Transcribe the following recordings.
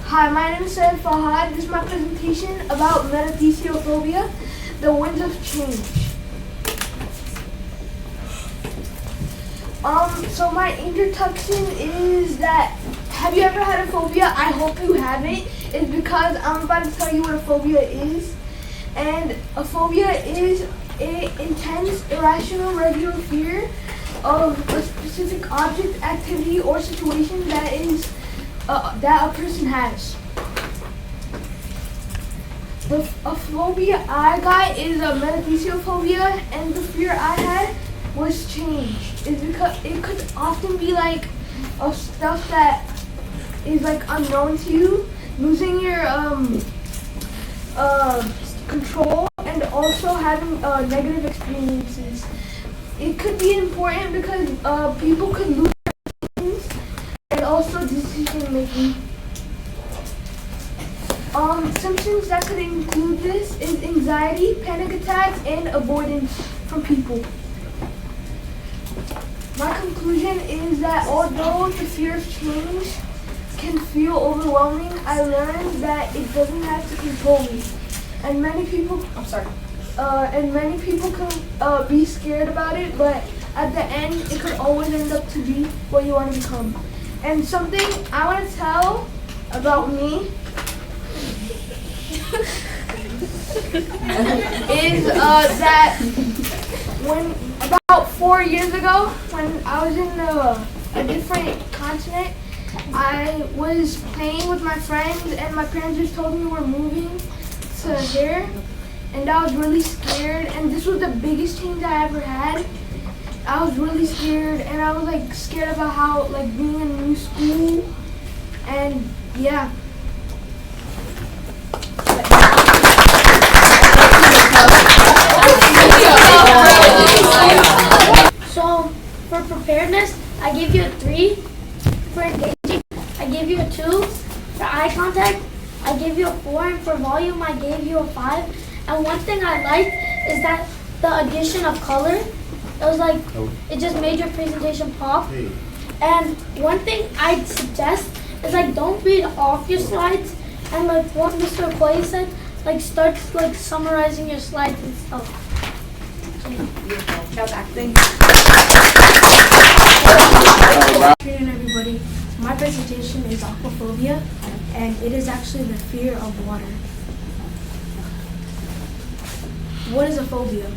Hi, my name is Syed Fahad. This is my presentation about Phobia, the winds of change. So my introduction is that, have you ever had a phobia? I hope you haven't. It's because I'm about to tell you what a phobia is. And a phobia is an intense, irrational, regular fear of a specific object, activity, or situation that is that a person has. A phobia I got is a phobia, and the fear I had was change. It's because it could often be like of stuff that is like unknown to you, losing your control, and also having negative experiences. It could be important because people could lose their things, and also decision making. Symptoms that could include this is anxiety, panic attacks, and avoidance from people. My conclusion is that although the fear of change can feel overwhelming, I learned that it doesn't have to control me. And many people can be scared about it, but at the end, it could always end up to be what you want to become. And something I want to tell about me is that when about 4 years ago, when I was in a different continent, I was playing with my friends, and my parents just told me we're moving to here, and I was really scared, and this was the biggest change I ever had. I was really scared, and I was like scared about how like being in a new school, and yeah. So for preparedness, I gave you a 3. For engaging, I gave you a 2. For eye contact, I gave you a 4. And for volume, I gave you a 5. And one thing I liked is that the addition of color, it was like, it just made your presentation pop. And one thing I'd suggest is like, don't read off your slides, and like what Mr. Clay said, like start like summarizing your slides and stuff. That was acting. Good afternoon, everybody. My presentation is aquaphobia, and it is actually the fear of water. What is a phobia?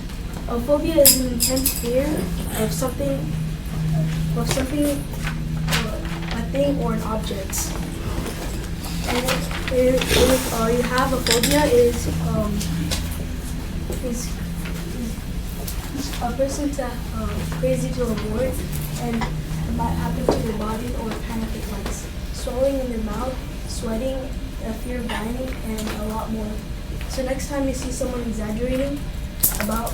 A phobia is an intense fear of something, a thing or an object. And if you have a phobia, is a person crazy to avoid, and it might happen to your body, or panic attacks, swelling in your mouth, sweating, a fear of dying, and a lot more. So next time you see someone exaggerating about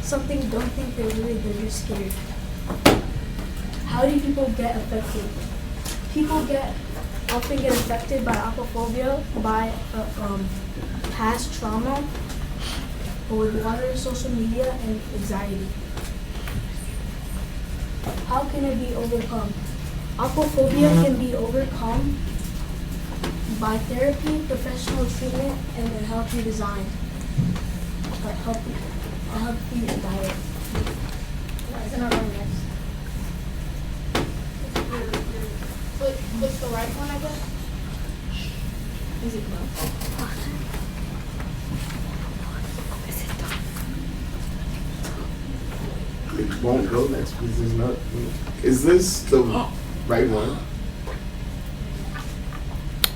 something, don't think they're just scared. How do people get affected? People often get affected by aquaphobia by past trauma, with water, social media, and anxiety. How can it be overcome? Aquaphobia can be overcome by therapy, professional treatment, and a healthy design. A healthy diet. What's the right one, I guess? Is it no? It won't go next because there's not. Is this the right one?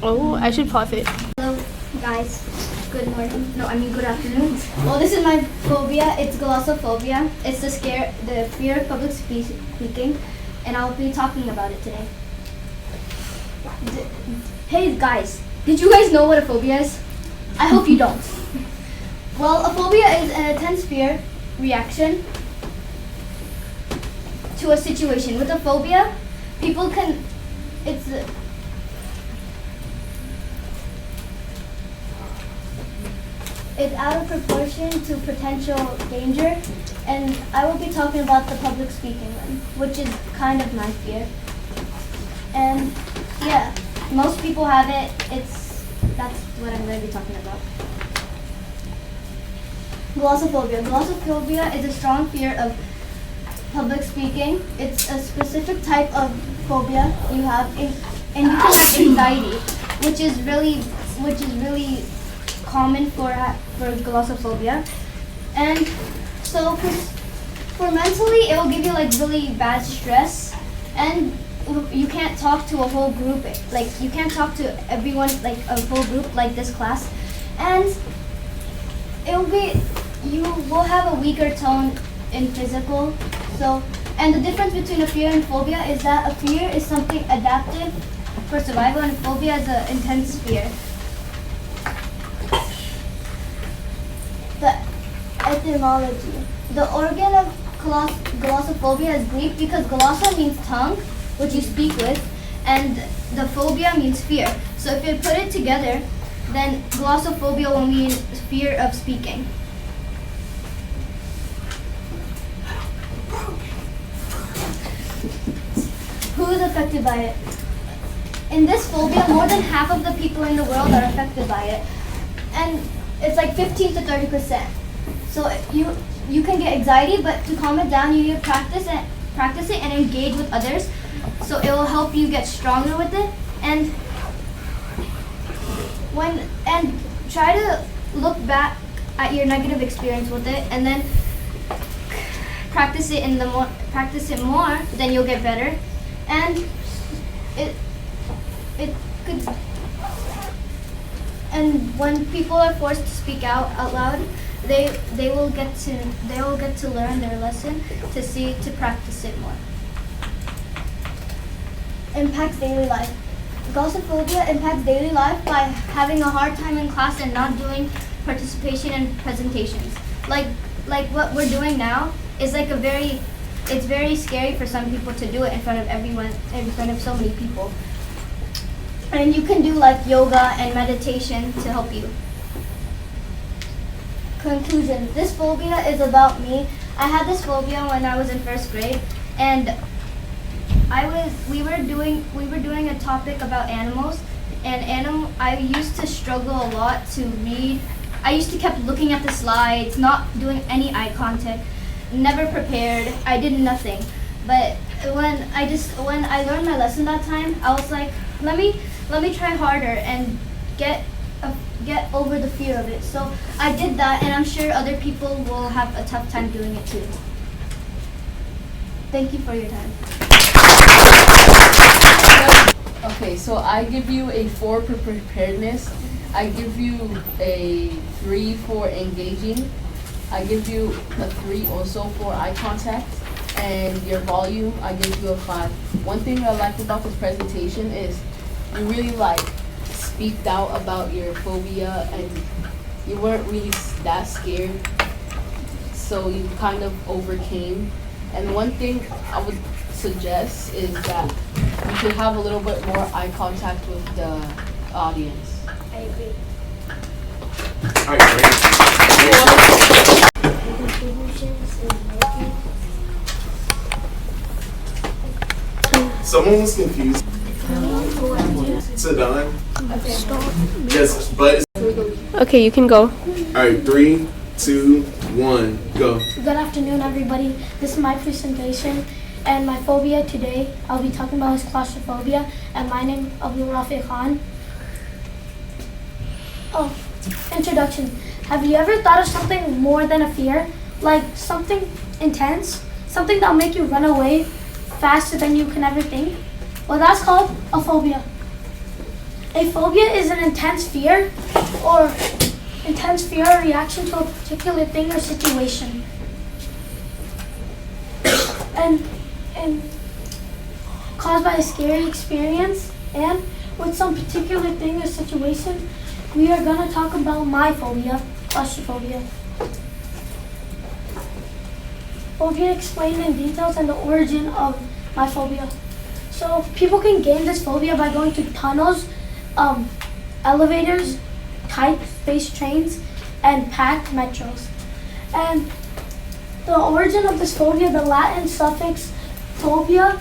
Oh, I should pause it. Hello, guys. Good morning. No, I mean good afternoon. Well, this is my phobia. It's glossophobia. It's the fear of public speaking, and I'll be talking about it today. Hey, guys. Did you guys know what a phobia is? I hope you don't. Well, a phobia is an intense fear reaction to a situation. With a phobia, people can. It's out of proportion to potential danger, and I will be talking about the public speaking one, which is kind of my fear. And yeah, most people have it. That's what I'm going to be talking about. Glossophobia. Glossophobia is a strong fear of public speaking. It's a specific type of phobia you have, and you can have anxiety, which is really common for glossophobia. And so for mentally, it will give you like really bad stress, and you can't talk to a whole group. Like you can't talk to everyone, like a whole group like this class, and you will have a weaker tone in physical. So, and the difference between a fear and phobia is that a fear is something adaptive for survival, and phobia is an intense fear. The etymology. The origin of glossophobia is Greek because glossa means tongue, which you speak with, and the phobia means fear. So if you put it together, then glossophobia will mean fear of speaking. Who is affected by it? In this phobia, more than half of the people in the world are affected by it, and it's like 15 to 30%. So you can get anxiety, but to calm it down, you need to practice it and engage with others. So it will help you get stronger with it, and try to look back at your negative experience with it, and then practice it more, then you'll get better. And and when people are forced to speak out loud, they will get to learn their lesson, to practice it more. Impacts daily life. Glossophobia impacts daily life by having a hard time in class and not doing participation and presentations. Like what we're doing now is like it's very scary for some people to do it in front of everyone, in front of so many people. And you can do like yoga and meditation to help you. Conclusion. This phobia is about me. I had this phobia when I was in first grade, and we were doing a topic about animals, and I used to struggle a lot to read. I used to kept looking at the slides, not doing any eye contact, never prepared. I did nothing. But when I learned my lesson that time, I was like, let me try harder and get over the fear of it. So I did that, and I'm sure other people will have a tough time doing it too. Thank you for your time. Okay, so I give you a 4 for preparedness. I give you a 3 for engaging. I give you a 3 also for eye contact. And your volume, I give you a 5. One thing I liked about this presentation is you really speaked out about your phobia, and you weren't really that scared. So you kind of overcame. And one thing I would suggest is that you should have a little bit more eye contact with the audience. I agree. All right, great. Someone was confused. Sit down. Yes, but. Okay, you can go. All right, 3, 2, 1, go. Good afternoon, everybody. This is my presentation, and my phobia today, I'll be talking about is claustrophobia, and my name is Aabir Rafi Khan. Oh, introduction. Have you ever thought of something more than a fear? Like something intense? Something that'll make you run away faster than you can ever think? Well, that's called a phobia. A phobia is an intense fear or reaction to a particular thing or situation. and caused by a scary experience, and with some particular thing or situation, we are going to talk about my phobia, claustrophobia. Phobia explained in details and the origin of my phobia. So people can gain this phobia by going to tunnels, elevators, tight space trains, and packed metros. And the origin of this phobia, the Latin suffix phobia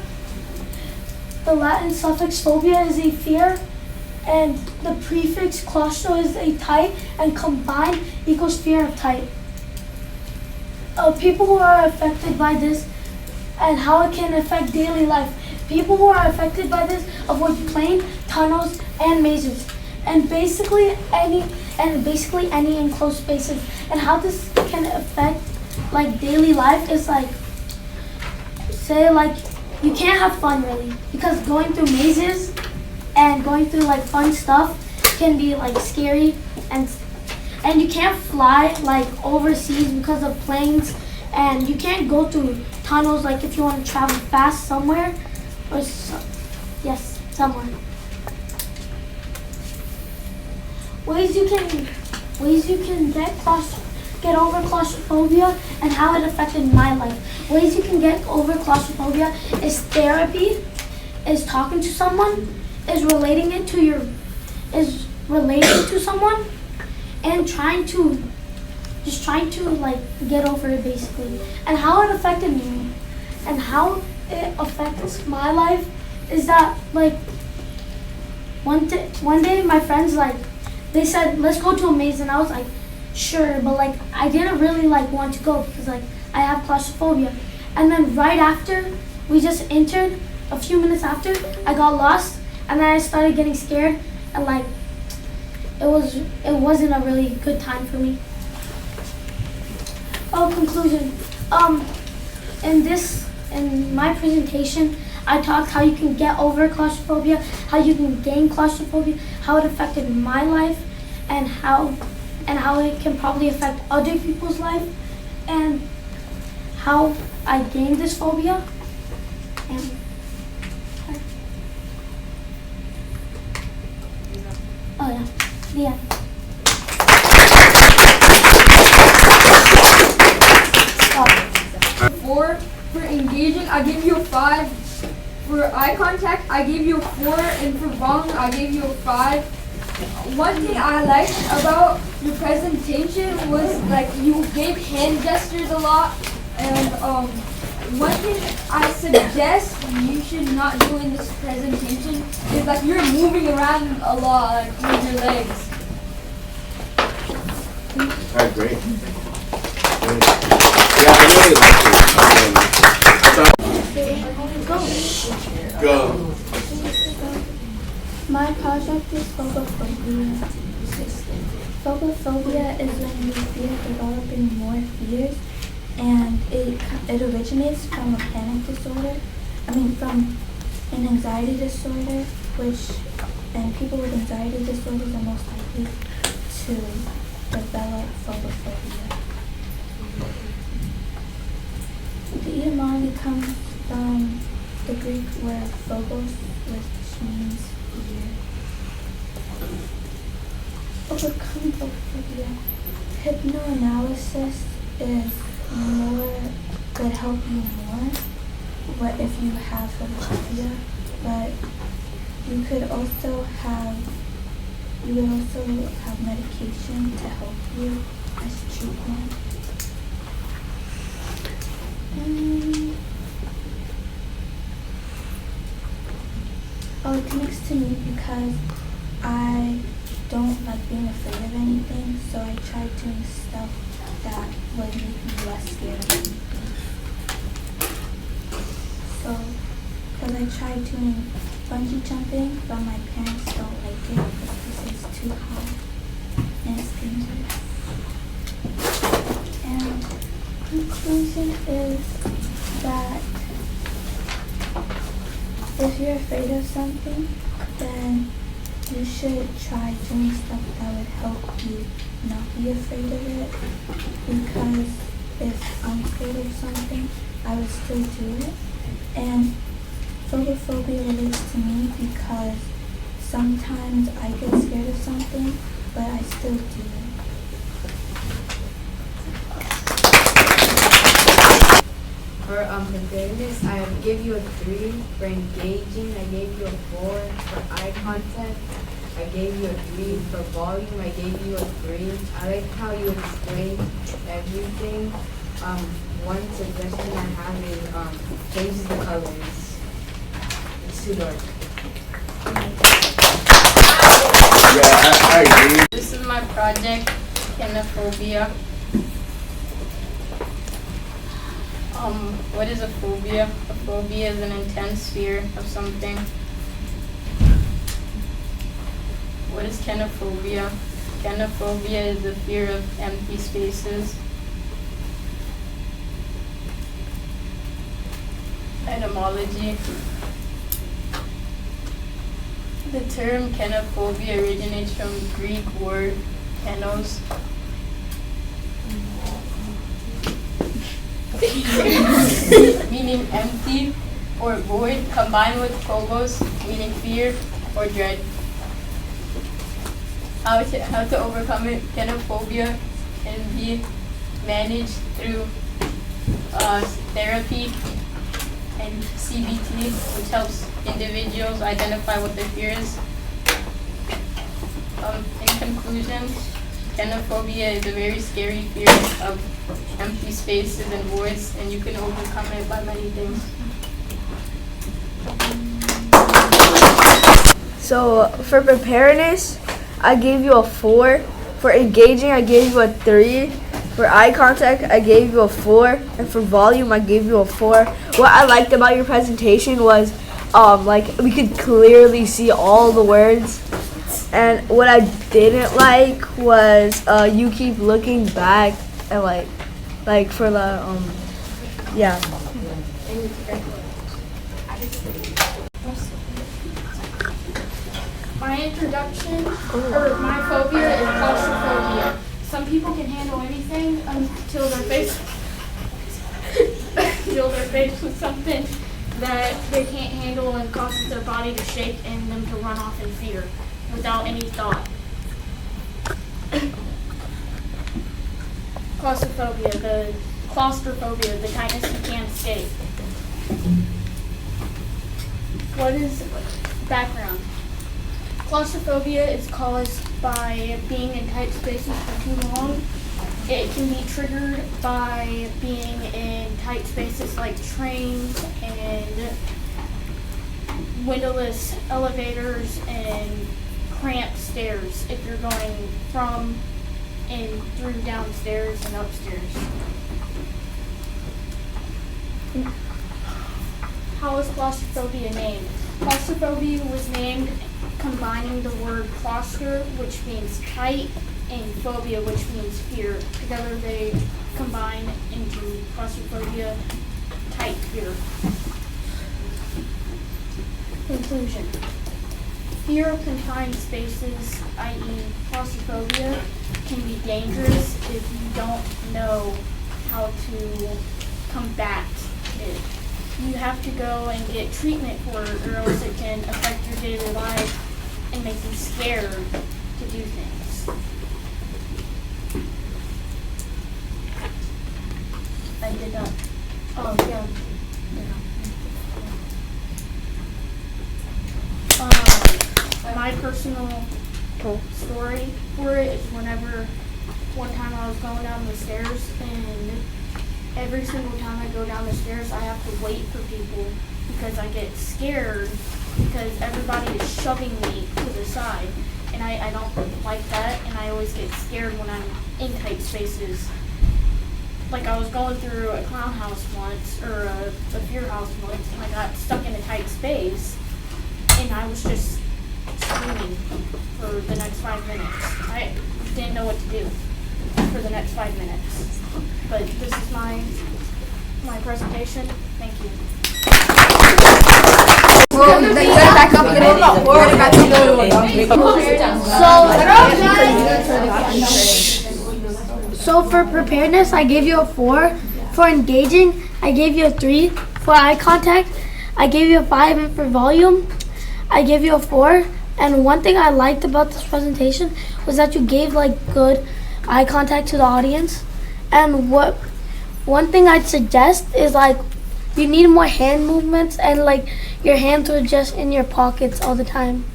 is a fear And the prefix claustro is a type, and combined equals fear of type. People who are affected by this and how it can affect daily life. People who are affected by this avoid plane, tunnels, and mazes, and basically any enclosed spaces. And how this can affect like daily life is like, say like you can't have fun really, because going through mazes and going through like fun stuff can be like scary, and you can't fly like overseas because of planes, and you can't go through tunnels like if you want to travel fast somewhere or somewhere. Ways you can get over claustrophobia and how it affected my life. Ways you can get over claustrophobia is therapy, is talking to someone, is relating to someone, and trying to like get over it basically. And how it affected me and how it affects my life is that like one day my friends like they said let's go to a maze, and I was like sure, but like I didn't really like want to go because like I have claustrophobia. And then right after we just entered, a few minutes after, I got lost, and then I started getting scared, and like it wasn't a really good time for me. Oh, conclusion. In my presentation, I talked how you can get over claustrophobia, how you can gain claustrophobia, how it affected my life, and how it can probably affect other people's life, and how I gained this phobia. And yeah. For engaging, I gave you a 5. For eye contact, I gave you a 4, and for volume, I gave you a 5. One thing I liked about your presentation was like you gave hand gestures a lot, and one thing I suggest you should not do in this presentation is like you're moving around a lot like, with your legs. Alright, great. Yeah, I really like it. Go. My project is phobophobia. Phobophobia is when you fear developing more fears, and it originates from a panic disorder. From an anxiety disorder, and people with anxiety disorders are most likely to develop phobophobia. The etymology comes from the Greek word phobos, which means fear. Overcome phobophobia. Hypnoanalysis could help you more if you have phobophobia, but you could also have medication to help you as treatment. It connects to me because I don't like being afraid of anything, so I try doing stuff that would make me less scared of anything. So, because I tried doing bungee jumping, but my parents don't like it because it's too high and it's dangerous. And conclusion is that if you're afraid of something, then you should try doing stuff that would help you not be afraid of it, because if I'm afraid of something, I would still do it. And phobophobia relates to me because sometimes I get scared of something, but I still do it. For preparedness, I give you a 3. For engaging, I gave you a 4. For eye contact, I gave you a 3. For volume, I gave you a 3. I like how you explained everything. One suggestion I have is change the colors. It's too dark. project, Phobia. What is a phobia? A phobia is an intense fear of something. What is kenophobia? Kenophobia is the fear of empty spaces. Etymology. The term kenophobia originates from the Greek word kenos, meaning empty or void, combined with phobos, meaning fear or dread. How to overcome it? Kenophobia can be managed through therapy and CBT, which helps individuals identify what their fear is. In conclusion, kenophobia is a very scary fear of empty spaces and voids, and you can overcome it by many things. So for preparedness, I gave you a 4. For engaging, I gave you a 3. For eye contact, I gave you a 4. And for volume, I gave you a 4. What I liked about your presentation was like we could clearly see all the words. And what I didn't like was you keep looking back and like for the yeah. My introduction, or my phobia is claustrophobia. Some people can handle anything until they're faced with something that they can't handle and causes their body to shake and them to run off in fear without any thought. Claustrophobia, the tightness you can't escape. What is background? Claustrophobia is caused by being in tight spaces for too long. It can be triggered by being in tight spaces like trains and windowless elevators and cramped stairs if you're going from and through downstairs and upstairs. How was claustrophobia named? Claustrophobia was named combining the word claustro, which means tight, and phobia, which means fear. Together they combine into claustrophobia, tight fear. Conclusion. Fear of confined spaces, i.e. claustrophobia, can be dangerous if you don't know how to combat it. You have to go and get treatment for it, or else it can affect your daily life and make you scared to do things. I did not. Oh, yeah. My personal story for it is one time I was going down the stairs, and every single time I go down the stairs I have to wait for people because I get scared because everybody is shoving me to the side, and I don't like that, and I always get scared when I'm in tight spaces. Like I was going through a clown house once, or a fear house once, and I got stuck in a tight space, and I was just screaming for the next 5 minutes. I didn't know what to do for the next 5 minutes. But this is my presentation. Thank you. So for preparedness, I gave you a 4. For engaging, I gave you a 3. For eye contact, I gave you a 5. And for volume, I gave you a 4. And one thing I liked about this presentation was that you gave good eye contact to the audience. And one thing I'd suggest is you need more hand movements, and your hands are just in your pockets all the time.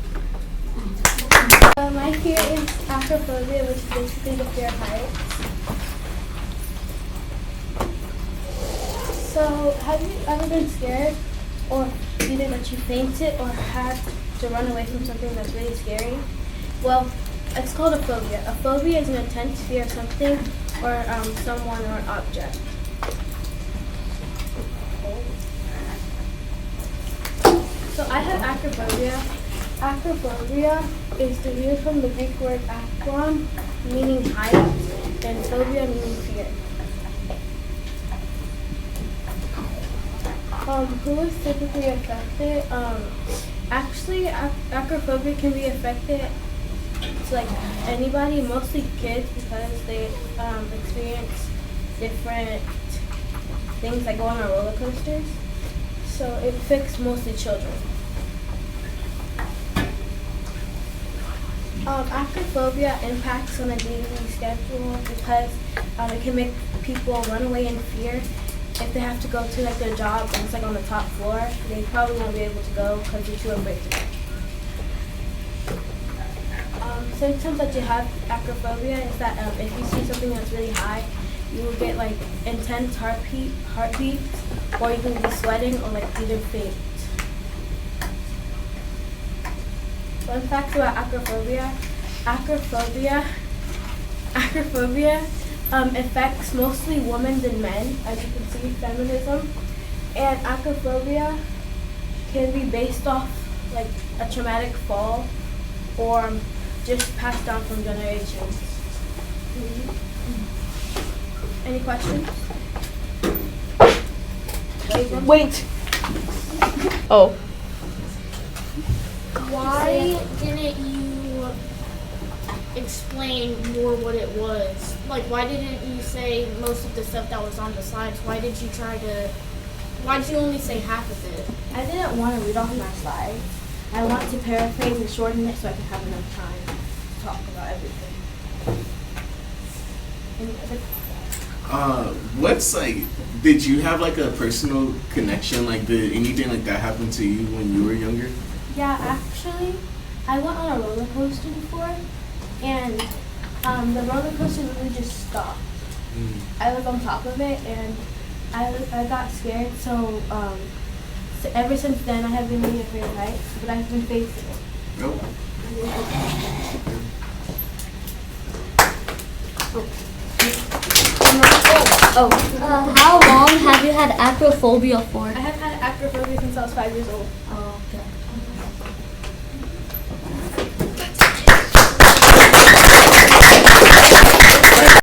My fear is acrophobia, which is basically the fear of heights. So, have you ever been scared, or either that you fainted or had to run away from something that's really scary? Well, It's called a phobia. A phobia is an intense fear of something or someone or an object. So I have acrophobia. Acrophobia is derived from the Greek word akron, meaning height, and phobia meaning fear. Who is typically affected? Actually, acrophobia can be affected to like anybody, mostly kids, because they experience different things like going on roller coasters. So it affects mostly children. Acrophobia impacts on a daily schedule because it can make people run away in fear. If they have to go to like their job and it's like on the top floor, they probably won't be able to go because they're too afraid to go. Symptoms that you have acrophobia is that if you see something that's really high, you will get like intense heartbeats, or you can be sweating or like either faint. Fun facts about acrophobia. Acrophobia affects mostly women and men, as you can see, feminism. And acrophobia can be based off like a traumatic fall or just passed down from generations. Any questions? Wait. Oh. Why didn't you explain more what it was? Like, why didn't you say most of the stuff that was on the slides? Why did you only say half of it? I didn't want to read off my slides. I want to paraphrase and shorten it so I can have enough time to talk about everything. What's like, did you have like a personal connection? Like, did anything like that happen to you when you were younger? Yeah, actually, I went on a roller coaster before, and the roller coaster really just stopped. I was on top of it, and I got scared, so ever since then I have been really afraid of heights, but I've been facing it. Nope. How long have you had acrophobia for? I have had acrophobia since I was 5 years old. Oh, okay.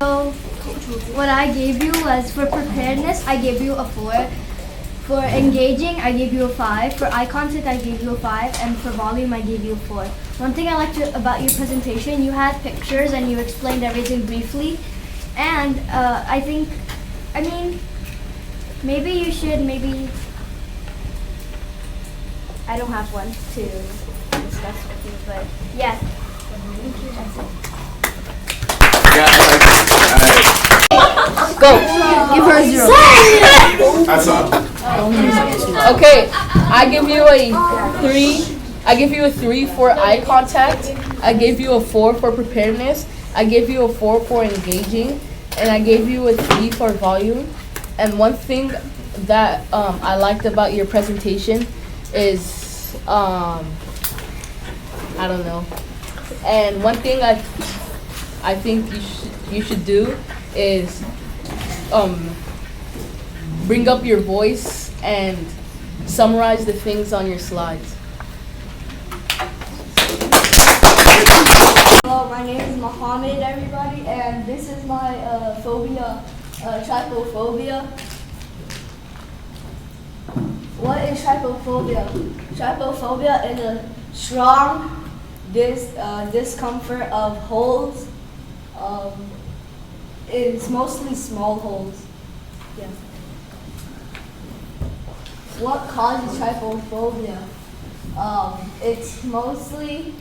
So, what I gave you was for preparedness, I gave you a 4. For engaging, I gave you a 5. For eye contact, I gave you a 5. And for volume, I gave you a 4. One thing I liked about your presentation, you had pictures and you explained everything briefly. And maybe you should, I don't have one to discuss with you, but yeah. That's it. Go. Give her a 0. That's all. Okay, I give you a 3. I give you a 3 for eye contact. I gave you a 4 for preparedness. I gave you a 4 for engaging, and I gave you a 3 for volume. And one thing that I liked about your presentation is I don't know. And one thing I think you should do is bring up your voice and summarize the things on your slides. Hello, my name is Mohammed, everybody, and this is my phobia, trypophobia. What is trypophobia? Trypophobia is a strong discomfort of holes. It's mostly small holes. Yeah. What causes trypophobia? It's mostly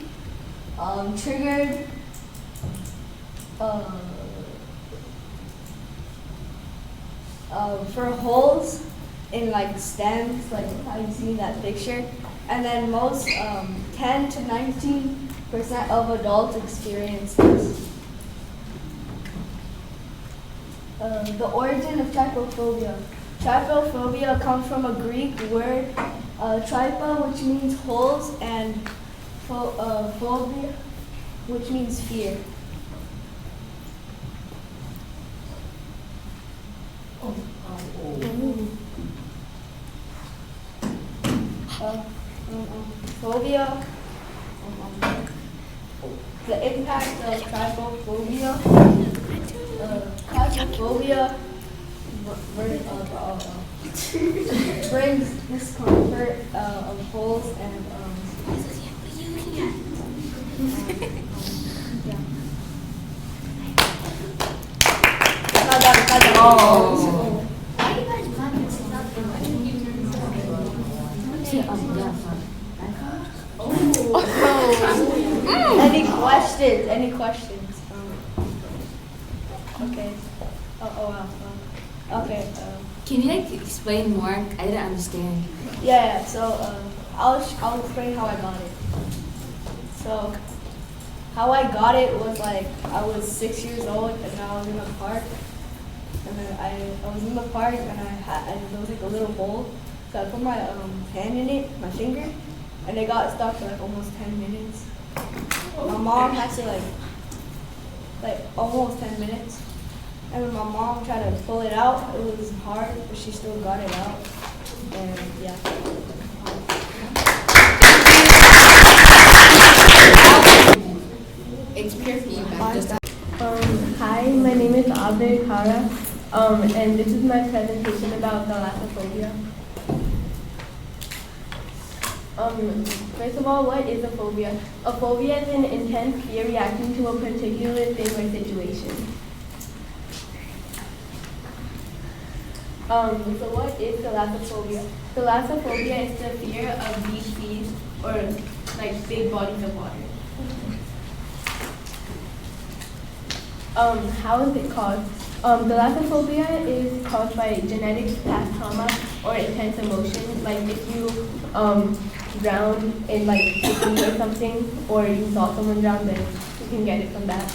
triggered for holes in like stems, like how you see in that picture, and then most 10 to 19% of adults experience this. The origin of trypophobia. Trypophobia comes from a Greek word, trypo, which means holes, and phobia, which means fear. Phobia, the impact of trypophobia, trypophobia brings discomfort of holes and Any questions? Any questions? Okay. Okay. Can you like explain more? I didn't understand. Yeah. So I'll explain how I got it. So how I got it was like I was 6 years old and I was in a park. And then I was in the park and there was like a little hole. So I put my hand in it, my finger, and it got stuck for like almost 10 minutes. My mom had to like almost 10 minutes. And when my mom tried to pull it out, it was hard, but she still got it out. And yeah. It's pure feedback. Just Hi, my name is Aabir, and this is my presentation about thalassophobia. First of all, what is a phobia? A phobia is an intense fear reacting to a particular thing or situation. So what is thalassophobia? Thalassophobia is the fear of deep seas or like big bodies of water. How is it caused? Thalassophobia is caused by genetics, past trauma, or intense emotion. Like if you drown in like the sea or something, or you saw someone drown, then you can get it from that.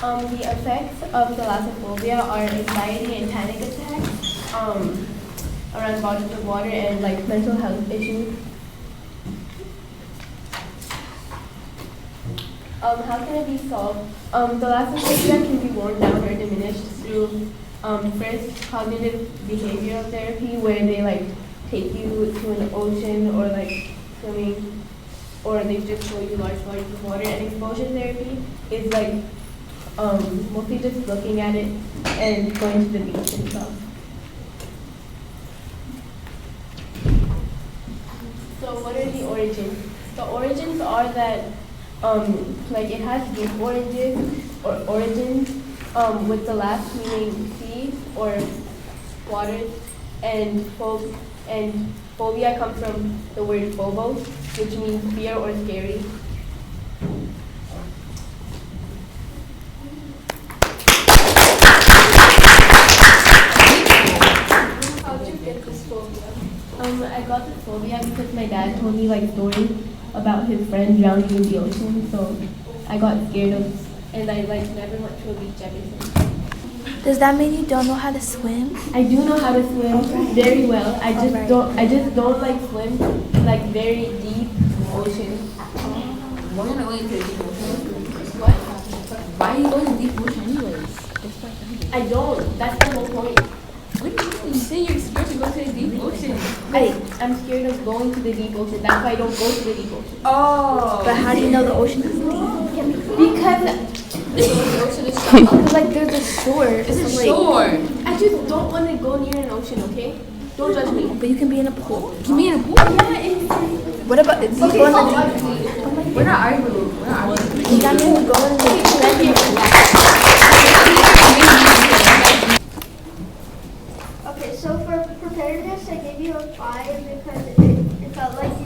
The effects of thalassophobia are anxiety and panic attacks around bodies of water and like mental health issues. How can it be solved? Thalassophobia can be worn down or diminished through first cognitive behavioral therapy, where they like take you to an ocean or like swimming, or they just show you large bodies of water. And exposure therapy is like mostly just looking at it and going to the beach and stuff. So what are the origins? The origins are that like it has deep origins with the last meaning sea or water, and phobia comes from the word phobos, which means fear or scary. How did you get this phobia? I got this phobia because my dad told me like stories about his friend drowning in the ocean, so I got scared of, and I like never went to a beach ever since. Does that mean you don't know how to swim? I do know how to swim very well. I just don't like swim in like very deep ocean. Why are you not going into the deep ocean? What? Why are you going to deep ocean anyways? I don't. That's the whole point. What do you mean? You say you're scared to go to the deep ocean. I'm scared of going to the deep ocean. That's why I don't go to the deep ocean. Oh. But how do you know the ocean is deep? Because The ocean is shallow. Like there's a shore. It's a shore. I just don't want to go near an ocean, okay? Don't judge me. But you can be in a pool. Can be in a pool? What about do you go in the We're not arguing. We're not arguing. You got to go in the Okay, so for preparedness, I gave you a 5 because it felt like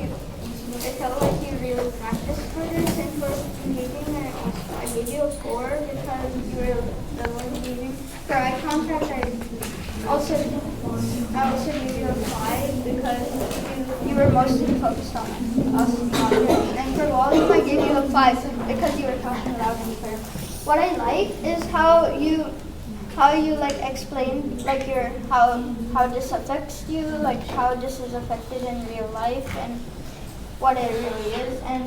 you really practiced for this, and for engaging, I gave you a 4 because you were the one engaging. For eye contact, I also gave you a 5 because you were mostly focused on us talking. And for volume, I gave you a 5 because you were talking loud and clear. What I like is how you like explain like how this affects you, like how this is affected in real life, and what it really is. And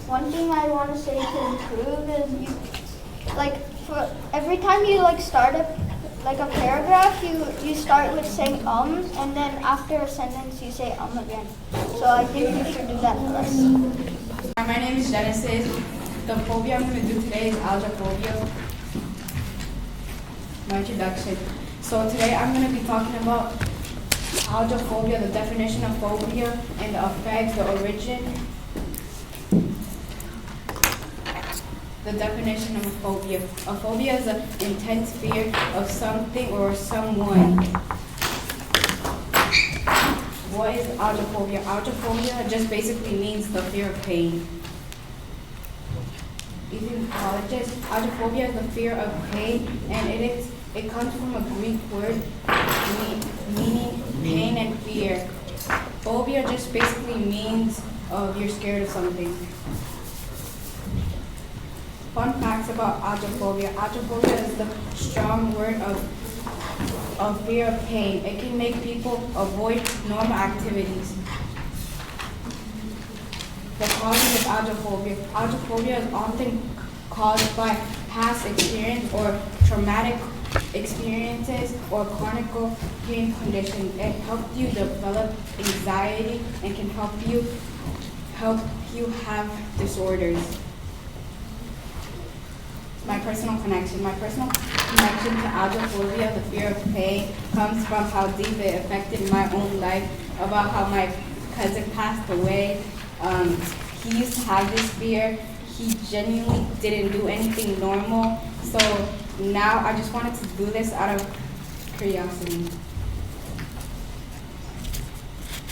one thing I want to say to improve is for every time you start a paragraph, you start with saying and then after a sentence you say again. So I think you should do that less. Hi, my name is Genesis. The phobia I'm going to do today is algophobia. My introduction. So today I'm going to be talking about algophobia, the definition of phobia, and the effects, the origin. The definition of a phobia. A phobia is an intense fear of something or someone. What is algophobia? Algophobia just basically means the fear of pain. Even colleges, algophobia is the fear of pain, and it comes from a Greek word meaning pain and fear. Phobia just basically means you're scared of something. Fun facts about algophobia. Algophobia is the strong word of fear of pain. It can make people avoid normal activities. The causes of algophobia. Algophobia is often caused by past experience or traumatic experiences or chronic pain conditions. It helps you develop anxiety and can help you have disorders. My personal connection. My personal connection to algophobia, the fear of pain, comes from how deep it affected my own life, about how my cousin passed away. He used to have this fear. He genuinely didn't do anything normal. So now I just wanted to do this out of curiosity.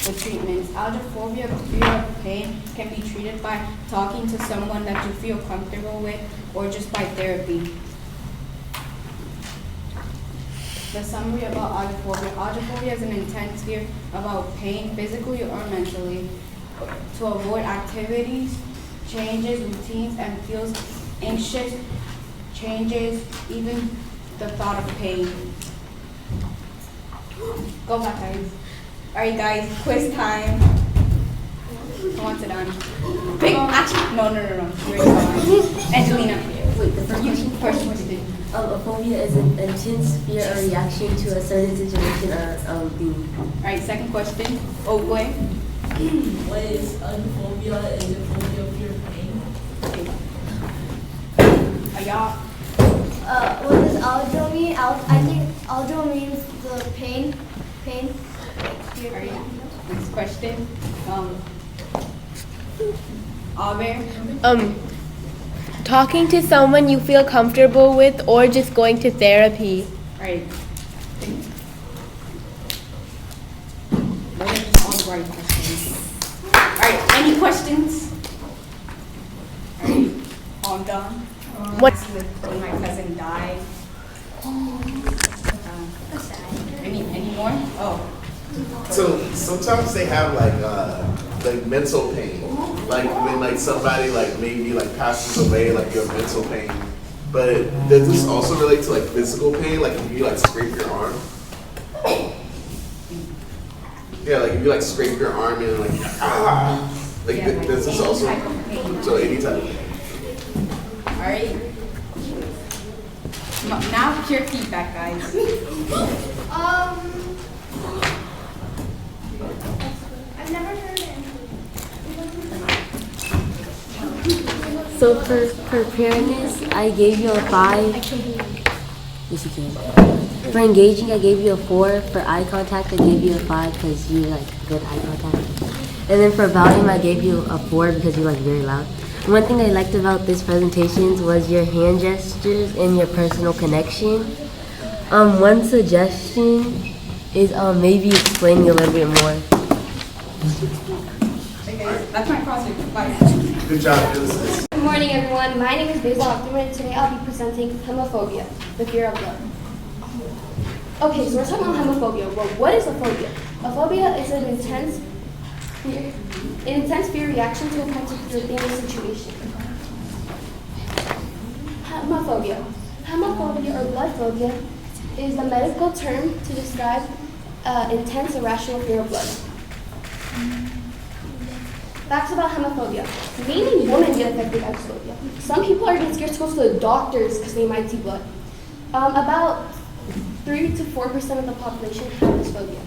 The treatments. Algophobia, the fear of pain, can be treated by talking to someone that you feel comfortable with or just by therapy. The summary about algophobia. Algophobia is an intense fear about pain, physically or mentally, to avoid activities, changes, routines, and feels anxious, changes, even the thought of pain. Go back, guys. Alright guys, quiz time. Who wants it on? Actually, no. You're fine. Angelina. Wait, the first question. A phobia is an intense fear or reaction to a certain situation or being. Alright, second question. Oakwood. What is phobia? Is it phobia of fear of pain? Are y'all? What does algo mean? I think algo means the pain. Alright, next question. Aabir. Talking to someone you feel comfortable with or just going to therapy. Alright. Those are just all the right questions. Alright, any questions? Alright, I'm done. What? When my cousin died. Any more? Oh. So sometimes they have like mental pain, like when somebody maybe passes away, you have mental pain. But does this also relate to physical pain, if you scrape your arm? Yeah, if you scrape your arm and does this also? So any type of pain. All right. Now pure feedback, guys. I've never heard it. So for preparedness, I gave you a 5. Yes, you can. For engaging, I gave you a 4. For eye contact, I gave you a 5 because you good eye contact. And then for volume, I gave you a 4 because you very loud. One thing I liked about this presentation was your hand gestures and your personal connection. One suggestion is maybe explaining a little bit more. That's my project. Bye. Good job, Genesis. Good morning, everyone. My name is Basil Optimer, and today I'll be presenting hemophobia, the fear of blood. Okay, so we're talking about hemophobia. Well, what is a phobia? A phobia is an intense fear reaction to a particular thing or situation. Hemophobia. Hemophobia or blood phobia is the medical term to describe intense irrational fear of blood. Facts about homophobia. Mainly women get affected by phobia. Some people are even scared to go to the doctors because they might see blood. About 3 to 4% of the population have this phobia.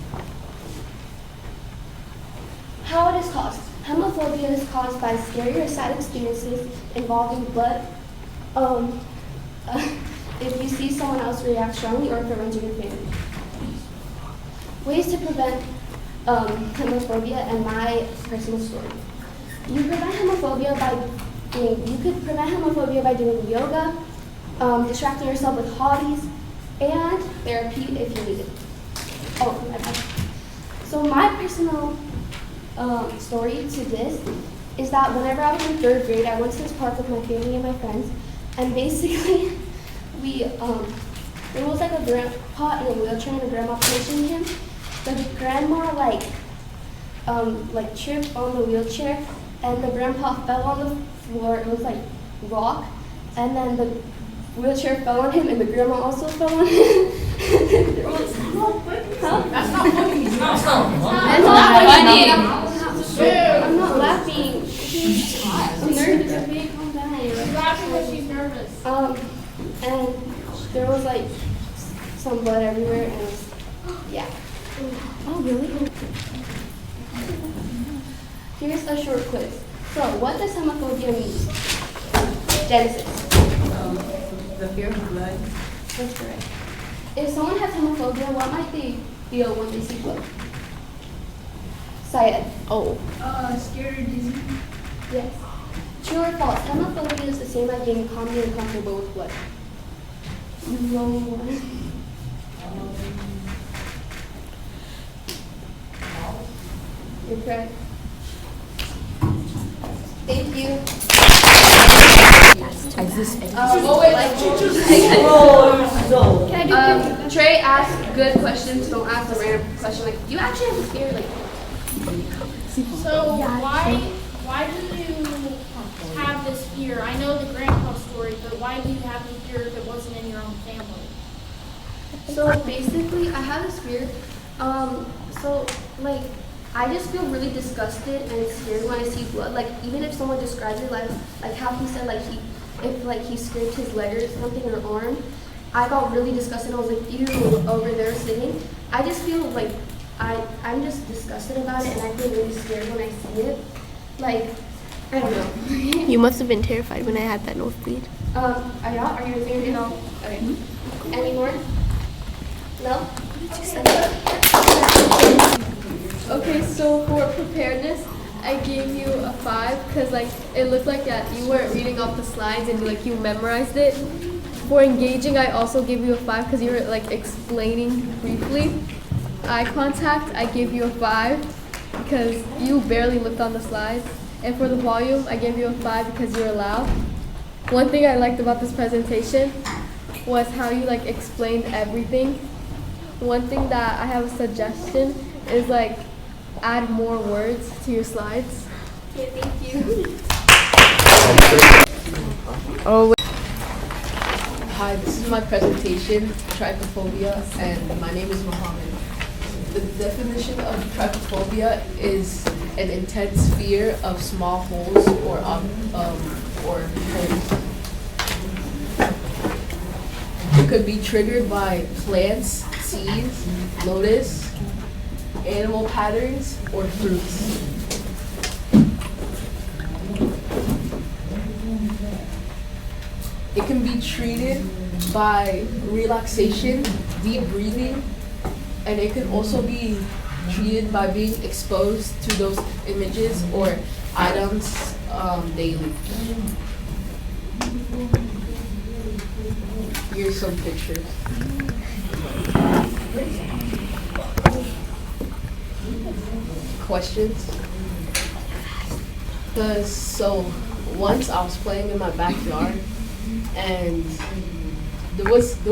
How it is caused. Homophobia is caused by scary or sad experiences involving blood. If you see someone else react strongly or if it runs in your family. Ways to prevent homophobia and my personal story. You could prevent homophobia by doing yoga, distracting yourself with hobbies, and therapy if you need it. Oh, my bad. So my personal story to this is that whenever I was in 3rd grade, I went to this park with my family and my friends, and basically there was like a grandpa in a wheelchair and a grandma pushing him. The grandma tripped on the wheelchair, and the grandpa fell on the floor. It was like rock, and then the wheelchair fell on him, and the grandma also fell on him. That's not funny. That's not funny. I'm not laughing. I'm nervous. Okay, calm down. She's laughing when she's nervous. And there was like some blood everywhere, and it was, yeah. Oh, really? Here's a short quiz. So, what does homophobia mean? Genesis. The fear of blood. That's correct. If someone has homophobia, what might they feel when they see blood? Syed. Oh. Scared or dizzy. Yes. True or false? Homophobia is the same as being calmly uncomfortable with blood. No. You're correct. Thank you. Trey asked good questions. Don't ask a random question. Like, do you actually have a fear? Like, So why do you have this fear? I know the grandpa story, but why do you have the fear if it wasn't in your own family? so basically, I have this fear. I just feel really disgusted and scared when I see blood. Like, even if someone describes it like how he said, if he scraped his leg or something or arm, I got really disgusted. I was like, ew, over there sitting. I just feel like I'm just disgusted about it, and I feel really scared when I see it. Like, I don't know. You must have been terrified when I had that nosebleed. Are you scared? No. Okay. Any more? No? Okay, so for preparedness, I gave you a 5 because it looked like that you weren't reading off the slides and you memorized it. For engaging, I also gave you a 5 because you were explaining briefly. Eye contact, I gave you a 5 because you barely looked on the slides. And for the volume, I gave you a 5 because you were loud. One thing I liked about this presentation was how you explained everything. One thing that I have a suggestion is add more words to your slides. Okay, thank you. Hi, this is my presentation, Trypophobia, and my name is Mohammed. The definition of trypophobia is an intense fear of small holes or holes. It could be triggered by plants, seeds, lotus, animal patterns, or fruits. It can be treated by relaxation, deep breathing, and it can also be treated by being exposed to those images or items daily. Here's some pictures. Questions? So once I was playing in my backyard, and there was a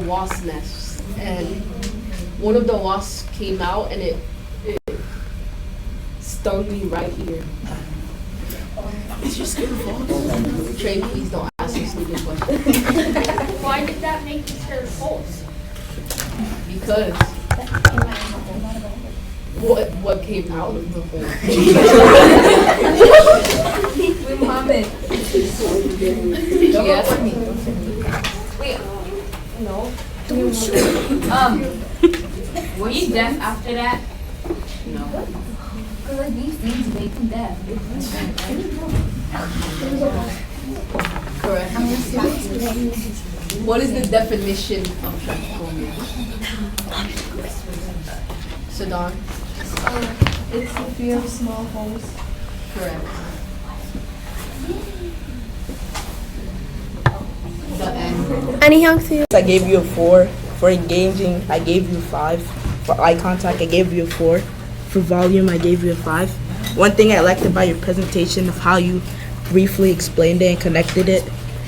wasp nest, and one of the wasps came out and it stung me right here. Is your skin false? Trey, please don't ask me stupid questions. Why did that make you scared of holes? Because What came out of the hole? Muhammad. Don't Yes. look for me. Wait. No. Were you deaf after that? No. Because like these things make them deaf. Correct. What is the definition of transphobia? Sadan? It's the fear of small holes. Correct. The end. Any young to you? I gave you a 4. For engaging, I gave you 5. For eye contact, I gave you a 4. For volume, I gave you a 5. One thing I liked about your presentation of how you briefly explained it and connected it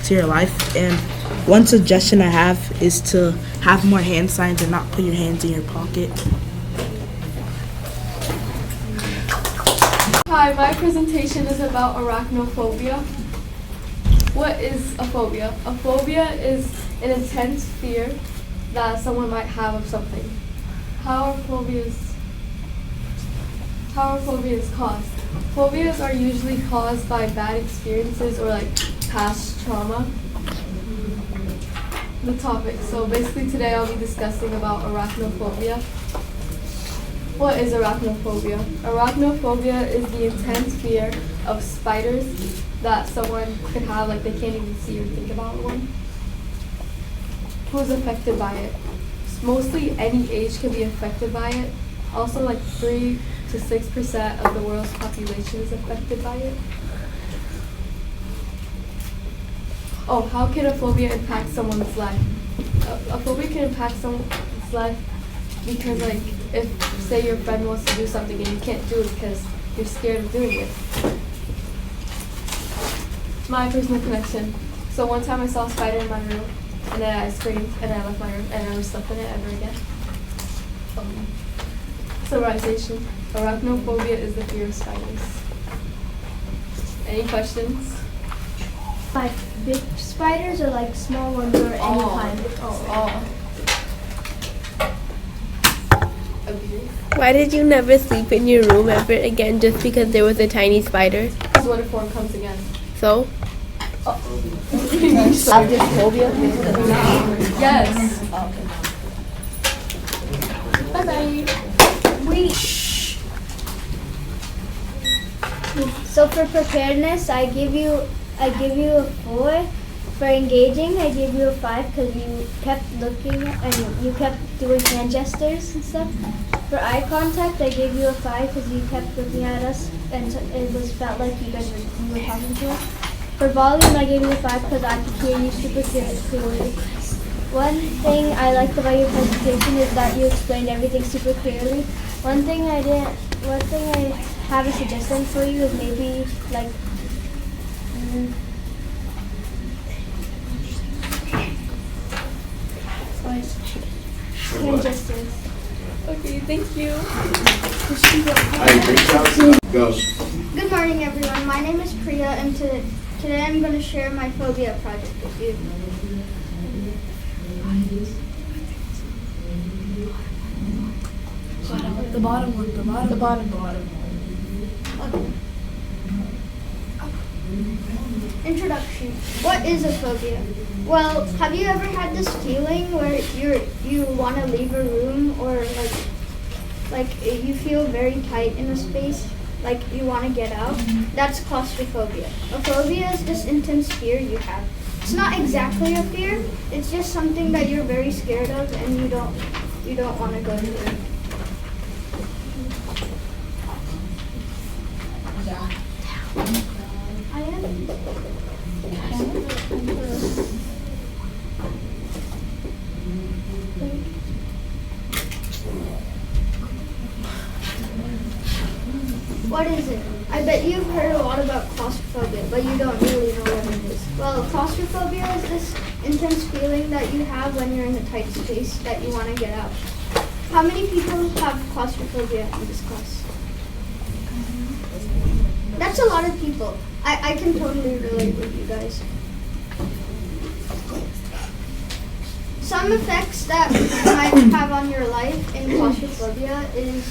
to your life. And one suggestion I have is to have more hand signs and not put your hands in your pocket. Hi, my presentation is about arachnophobia. What is a phobia? A phobia is an intense fear that someone might have of something. How are phobias caused? Phobias are usually caused by bad experiences or like past trauma. The topic. So basically today I'll be discussing about arachnophobia. What is arachnophobia? Arachnophobia is the intense fear of spiders that someone could have, like they can't even see or think about one. Who's affected by it? Mostly any age can be affected by it. Also like 3 to 6% of the world's population is affected by it. Oh, how can a phobia impact someone's life? A phobia can impact someone's life because like if say your friend wants to do something and you can't do it because you're scared of doing it. My personal connection. So one time I saw a spider in my room and then I screamed and I left my room and I never slept in it ever again. Summarization. Arachnophobia is the fear of spiders. Any questions? Like big spiders or like small ones or any kind? Why did you never sleep in your room ever again just because there was a tiny spider? Because what if one comes again? So? Phobia? Yes. Bye bye. Wait. So for preparedness, I give you a 4. For engaging, I gave you a 5 because you kept looking and you kept doing hand gestures and stuff. For eye contact, I gave you a 5 because you kept looking at us and it felt like you were talking to us. For volume, I gave you a 5 because I could hear you super clearly. One thing I liked about your presentation is that you explained everything super clearly. One thing I have a suggestion for you is maybe like hand gestures. Okay, thank you. Go. Good morning, everyone. My name is Priya, and today I'm going to share my phobia project with you. The bottom one. The bottom. Introduction. What is a phobia? Well, have you ever had this feeling where you want to leave a room or like you feel very tight in a space, like you want to get out? That's claustrophobia. A phobia is this intense fear you have. It's not exactly a fear. It's just something that you're very scared of and you don't want to go through. I am. What is it? I bet you've heard a lot about claustrophobia, but you don't really know what it is. Well, claustrophobia is this intense feeling that you have when you're in a tight space that you want to get out. How many people have claustrophobia in this class? That's a lot of people. I can totally relate with you guys. Some effects that you might have on your life in claustrophobia is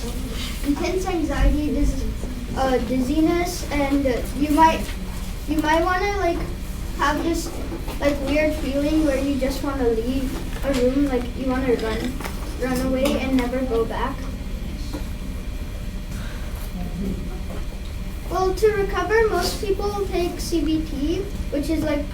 intense anxiety, dizziness, and you might want to like have this like weird feeling where you just want to leave a room, like you want to run away and never go back. Well, to recover, most people take CBT, which is like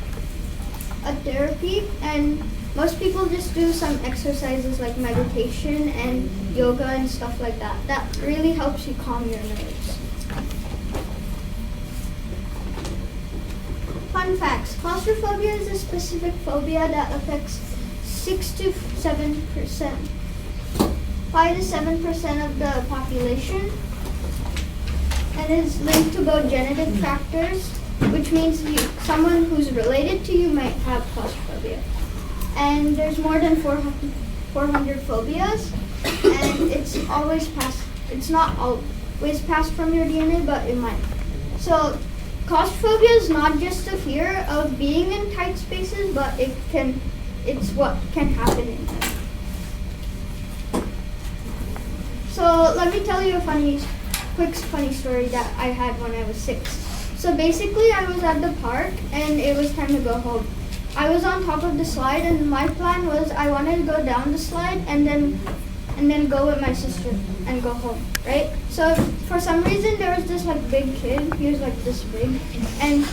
a therapy, and most people just do some exercises like meditation and yoga and stuff like that. That really helps you calm your nerves. Fun facts. Claustrophobia is a specific phobia that affects 5 to 7% of the population, and is linked to both genetic factors, which means someone who's related to you might have claustrophobia. And there's more than 400 phobias, and it's not always passed from your DNA, but it might. So claustrophobia is not just a fear of being in tight spaces, but it's what can happen in them. So let me tell you a quick funny story that I had when I was 6. So basically I was at the park and it was time to go home. I was on top of the slide and my plan was I wanted to go down the slide and then go with my sister and go home, right? So for some reason there was this like big kid, he was like this big, and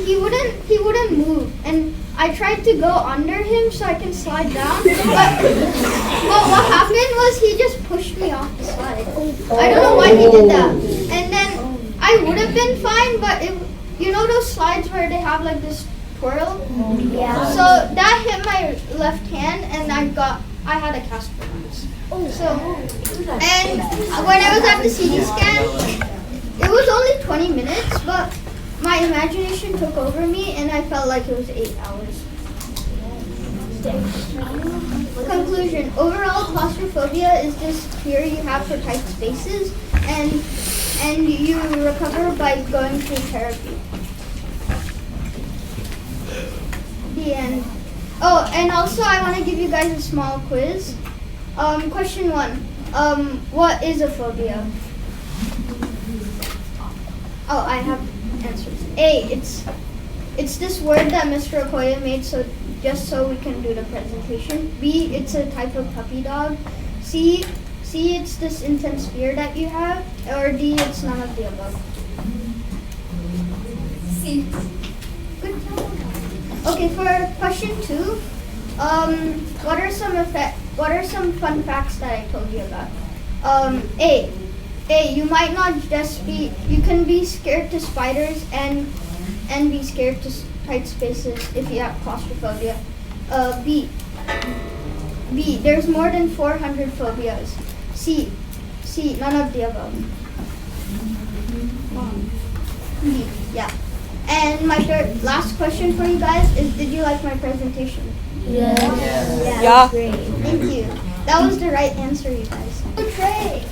he wouldn't move, and I tried to go under him so I can slide down, but what happened was he just pushed me off the slide. I don't know why he did that. And then I would have been fine, but you know those slides where they have like this twirl? Yeah. So that hit my left hand and I had a cast for once. So, and when I was at the CT scan, it was only 20 minutes, but my imagination took over me and I felt like it was 8 hours. Conclusion. Overall, claustrophobia is this fear you have for tight spaces, and you recover by going through therapy. The end. Oh, and also I want to give you guys a small quiz. Question 1. What is a phobia? Oh, I have answers. A, it's this word that Mr. Okoye made just so we can do the presentation. B, it's a type of puppy dog. C, it's this intense fear that you have. Or D, it's none of the above. C. Good job. Okay, for question 2, what are some fun facts that I told you about? A, you might not just you can be scared to spiders and be scared to tight spaces if you have claustrophobia. B, there's more than 400 phobias. C, none of the above. B, yeah. And my last question for you guys is, did you like my presentation? Yeah. Yeah. Great. Thank you. That was the right answer, you guys. Oh, Trey.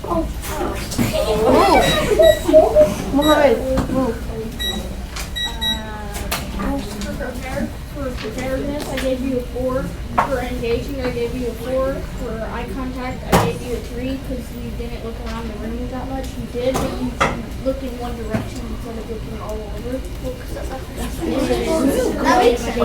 Mohammed. For preparedness, I gave you a 4. For engaging, I gave you a 4. For eye contact, I gave you a 3 because you didn't look around the room that much. You did, but you looked in one direction instead of looking all over. That makes sense.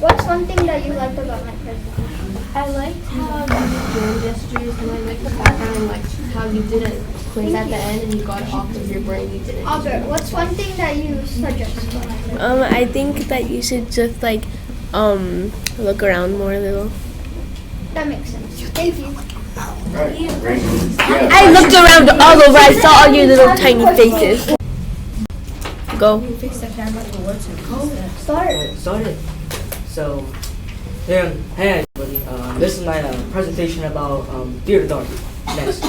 What's one thing that you liked about my presentation? I liked how you did hand gestures, and I liked the background, and like how you didn't quiz at the end and you got it off of your brain. You didn't. Aabir, what's one thing that you suggest? I think that you should just like look around more a little. That makes sense. Thank you. I looked around all over. I saw all your little tiny faces. Go. Fix the camera towards you. Start it. So, hey everybody. This is my presentation about fear of the dark. Next.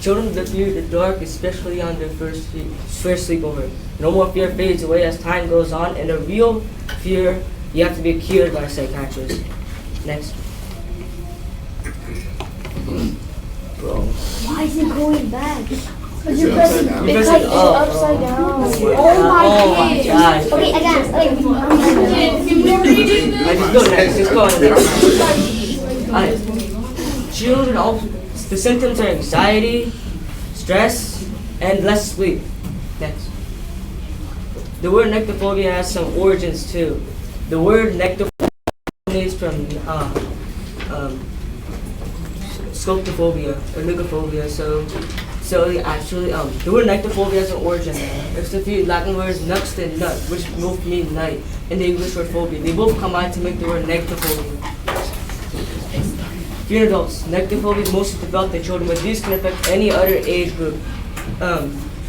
Children that fear the dark, especially on their first sleepover. No more fear fades away as time goes on, and the real fear, you have to be cured by a psychiatrist. Next. Bro. Why is it going back? Because you're pressing Because it's up. upside down. Oh my gosh. Okay, again. Just go next. Just go next. Alright. Children, the symptoms are anxiety, stress, and less sleep. Next. The word nectophobia has some origins too. The word nectophobia is from scopophobia or ligophobia. So actually, the word nectophobia has an origin. It's the few Latin words nux and nut, which both mean night, and the English word phobia. They both combine to make the word nectophobia. For adults, nectophobia is mostly developed in children, but these can affect any other age group.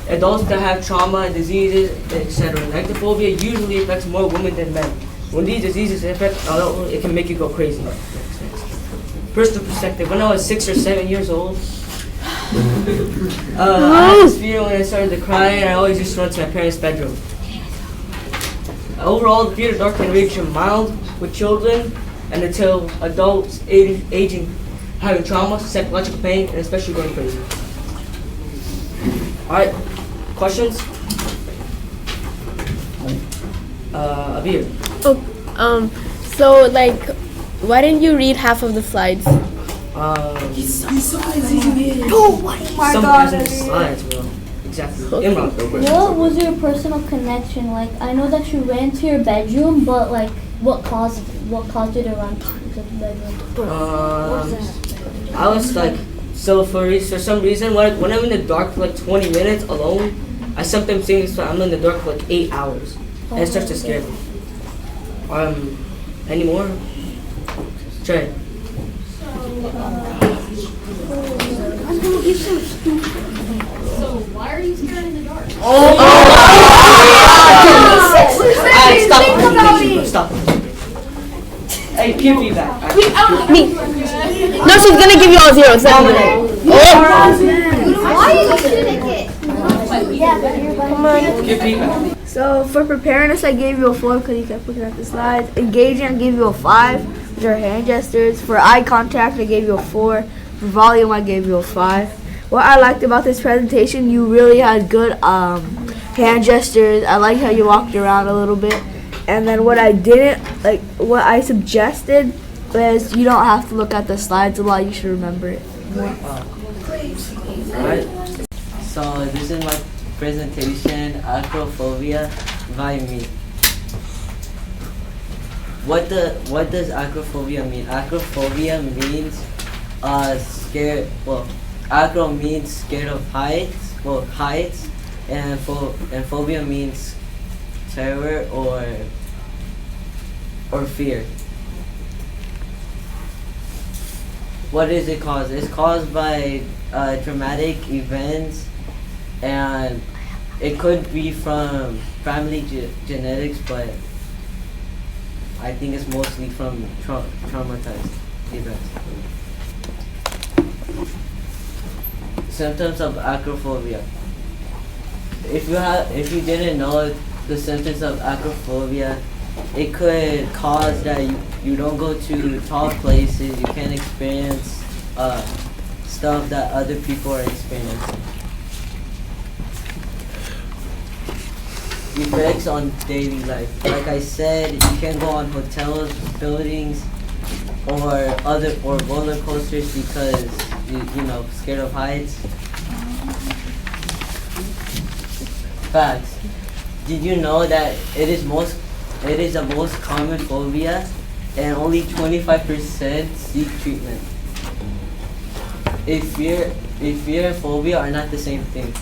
Adults that have trauma, diseases, etc. Nectophobia usually affects more women than men. When these diseases affect adults, it can make you go crazy. Personal perspective, when I was 6 or 7 years old, I had this fear when I started to cry, and I always used to run to my parents' bedroom. Overall, the fear of the dark can range from mild with children and until adults aging, having trauma, psychological pain, and especially going crazy. Alright, questions? Aabir. So like, why didn't you read half of the slides? Oh my Some god. reason the slides, bro. Exactly. Imran. What was your personal connection? Like, I know that you ran to your bedroom, but like, what caused you to run to the bedroom? I was like, so for some reason, when I'm in the dark for like 20 minutes alone, I sometimes think I'm in the dark for like 8 hours, and it starts to scare me. Any more? Trey. I'm gonna give some stupid. So why are you scared in the dark? Stop. Hey, give me that. Me. No, she's gonna give you all zeros. Why are you shooting it? Come on. Give feedback. So for preparedness, I gave you a 4 because you kept looking at the slides. Engaging, I gave you a 5, which are hand gestures. For eye contact, I gave you a 4. For volume, I gave you a 5. What I liked about this presentation, you really had good hand gestures. I liked how you walked around a little bit. And then what I didn't, like what I suggested was you don't have to look at the slides a lot. You should remember it more. Alright. So this is my presentation, acrophobia by me. What does acrophobia mean? Acrophobia means scared. Well, acro means scared of heights. Well, heights, and phobia means terror or fear. What is it caused? It's caused by traumatic events, and it could be from family genetics, but I think it's mostly from traumatized events. Symptoms of acrophobia. If you didn't know the symptoms of acrophobia, it could cause that you don't go to tall places, you can't experience stuff that other people are experiencing. Effects on daily life. Like I said, you can go on hotels, buildings, or roller coasters because you know, scared of heights. Facts. Did you know that it is the most common phobia, and only 25% seek treatment? A fear and phobia are not the same thing.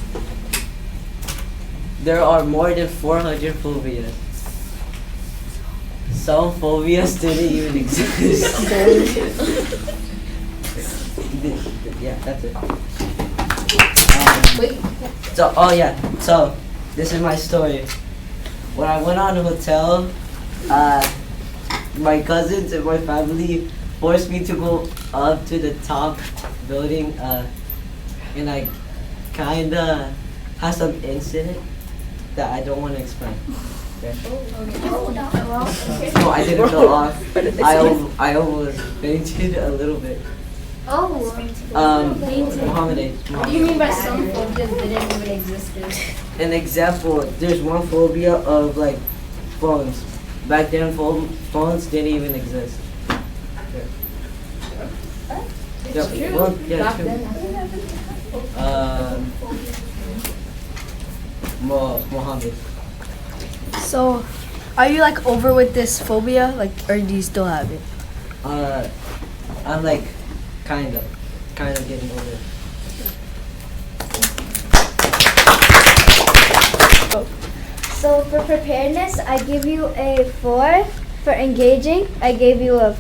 There are more than 400 phobias. Some phobias didn't even exist. Yeah, that's it. So this is my story. When I went on a hotel, my cousins and my family forced me to go up to the top building, and I kinda had some incident that I don't want to explain. Okay? No, I didn't go off. I almost fainted a little bit. Mohammed. What do you mean by some phobias didn't even exist? An example, there's one phobia of like phones. Back then, phones didn't even exist. It's Yeah, true. well, yeah, Back true. then. Mohammed. So, are you like over with this phobia, like, or do you still have it? I'm like kind of getting over it. So for preparedness, I give you a 4. For engaging, I gave you a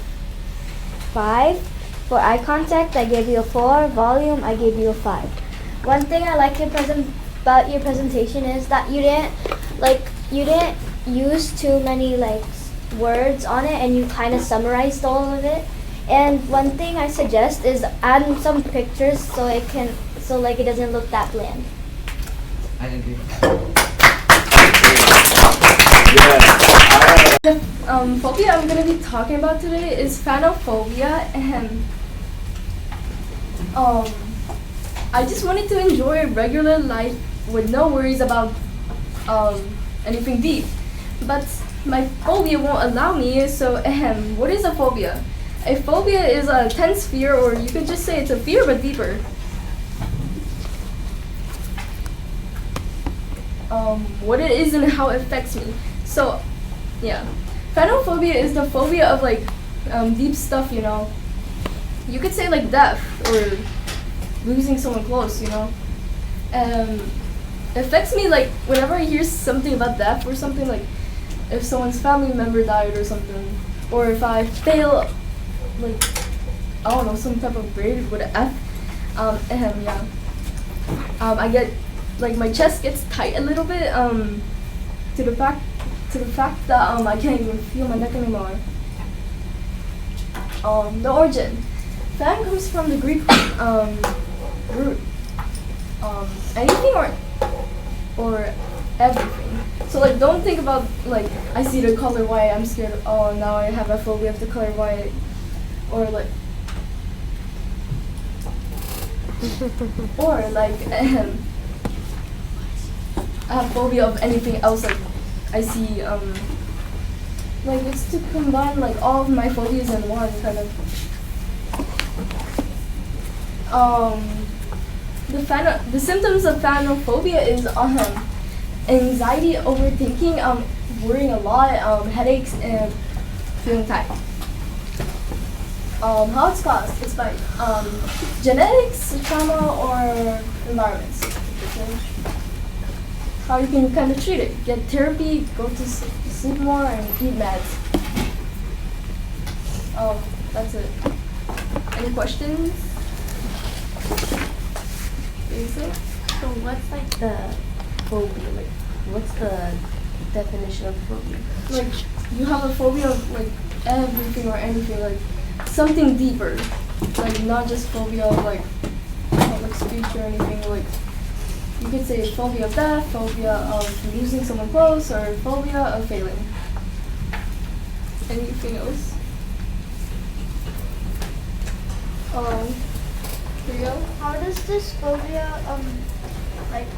5. For eye contact, I gave you a 4. Volume, I gave you a 5. One thing I like about your presentation is that you didn't use too many words on it, and you kind of summarized all of it. And one thing I suggest is add some pictures so it doesn't look that bland. I agree. The phobia I'm gonna be talking about today is phanophobia, and I just wanted to enjoy regular life with no worries about anything deep. But my phobia won't allow me. So what is a phobia? A phobia is a tense fear, or you could just say it's a fear but deeper. What it is and how it affects me. So, yeah. Phanophobia is the phobia of deep stuff, you know. You could say death or losing someone close, you know. It affects me whenever I hear something about death or something, if someone's family member died or something, or if I fail I don't know, some type of grade with an F. Yeah. I get my chest gets tight a little bit to the fact that I can't even feel my neck anymore. The origin. Fan comes from the Greek root. Anything or everything. So don't think about I see the color white, I'm scared. Oh, now I have a phobia of the color white, or I have phobia of anything else. I see it's to combine all of my phobias in one kind of. The symptoms of phanophobia is anxiety, overthinking, worrying a lot, headaches, and feeling tired. How it's caused? It's by genetics, trauma, or environments. Okay. How you can kind of treat it? Get therapy, go to sleep more, and eat meds. That's it. Any questions? So what's the phobia? What's the definition of phobia? You have a phobia of everything or anything, something deeper. Not just phobia of speech or anything. You could say phobia of death, phobia of losing someone close, or phobia of failing. Anything else? Rio? How does this phobia connect?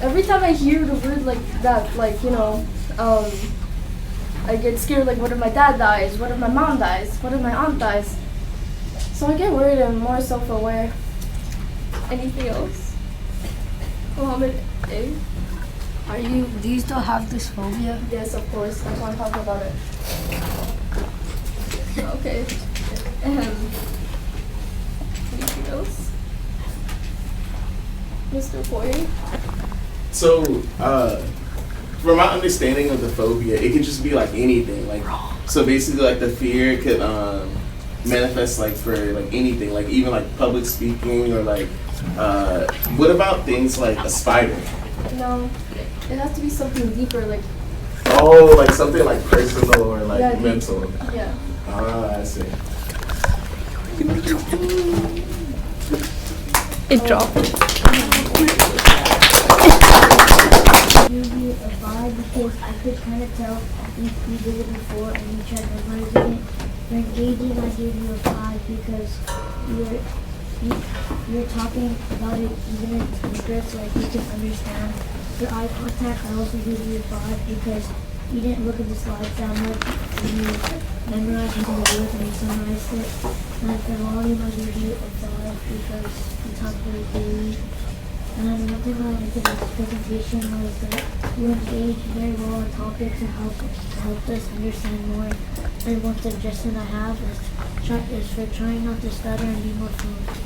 Every time I hear the word that, I get scared. What if my dad dies? What if my mom dies? What if my aunt dies? So I get worried and more self-aware. Anything else? Mohammed A? Do you still have this phobia? Yes, of course. That's why I'm talking about it. Okay. Anything else? Mr. Foy? So, from my understanding of the phobia, it could just be anything. So basically, the fear could manifest for anything, even public speaking or what about things like a spider? No, it has to be something deeper, Oh, something personal or yeah, mental. Yeah. Ah, I see. It dropped. Give you a 5 because I could kind of tell you did it before and you tried memorizing it. For engaging, I gave you a 5 because you're talking about it even in secrets, like you can understand. For eye contact, I also give you a 5 because you didn't look at the slides that much. You memorized the words and you summarized it. And for volume, I give you a 5 because you talked very clearly. And then one thing I liked about this presentation was that you engaged very well on topics and helped us understand more. And one suggestion I have is for trying not to stutter and be more fluent.